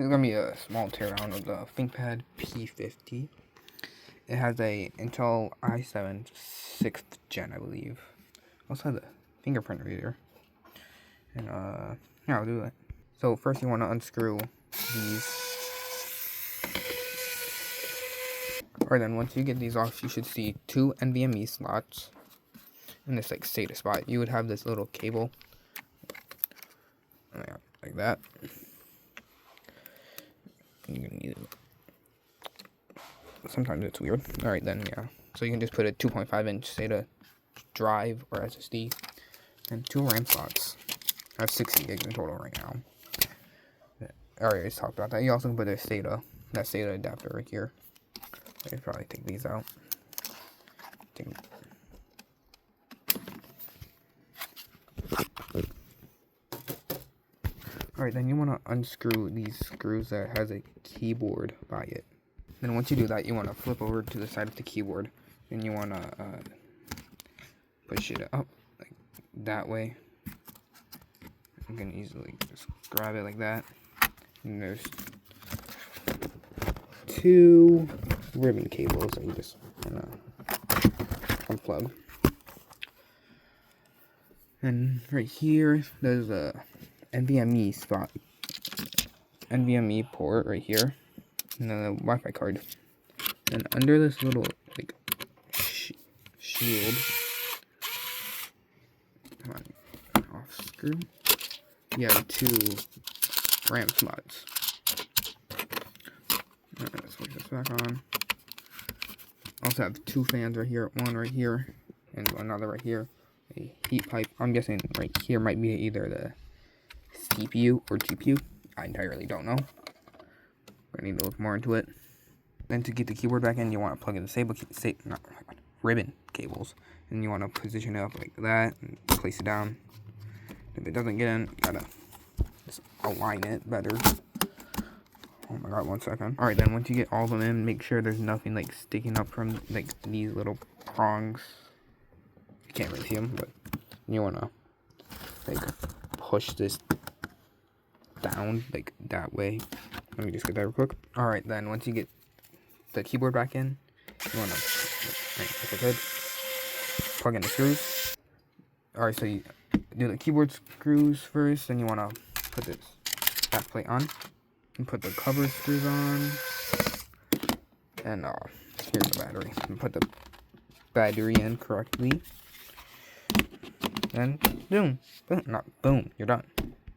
This is going to be a small teardown of the ThinkPad P50. It has a Intel i7 6th gen, I believe. Also has a fingerprint reader. And, yeah, I'll do it. So, first you want to unscrew these. Alright, then once you get these off, you should see 2 NVMe slots in this, like, SATA spot. You would have this little cable. Like that. You're gonna need it. Sometimes it's weird. Alright then, yeah. So you can just put a 2.5-inch SATA drive or SSD and 2 RAM slots. I have 60 gigs in total right now. I already talked about that. You also can put a SATA, that SATA adapter right here. I could probably take these out. Alright, then you want to unscrew these screws that has a keyboard by it. Then once you do that, you want to flip over to the side of the keyboard. And you want to push it up like that way. You can easily just grab it like that. And there's 2 ribbon cables that you just unplug. And right here, there's a NVMe spot, NVMe port right here, and then a Wi-Fi card. And under this little like shield, come on, off screw. You have 2 RAM slots. Alright, let's switch this back on. Also have 2 fans right here, one right here, and another right here. A heat pipe. I'm guessing right here might be either the CPU or GPU. I entirely don't know. I need to look more into it. Then to get the keyboard back in, you want to plug in the ribbon cables, and you want to position it up like that and place it down. If it doesn't get in, you gotta just align it better. Oh my god, 1 second. Alright, then once you get all of them in, make sure there's nothing like sticking up from like these little prongs. You can't really see them, but you want to like push this down like that way. Let me just get that real quick. Alright, then once you get the keyboard back in, you want to, if I could, plug in the screws. Alright, so you do the keyboard screws first, then you want to put this back plate on, and put the cover screws on, and here's the battery. And put the battery in correctly, and boom, not boom, you're done.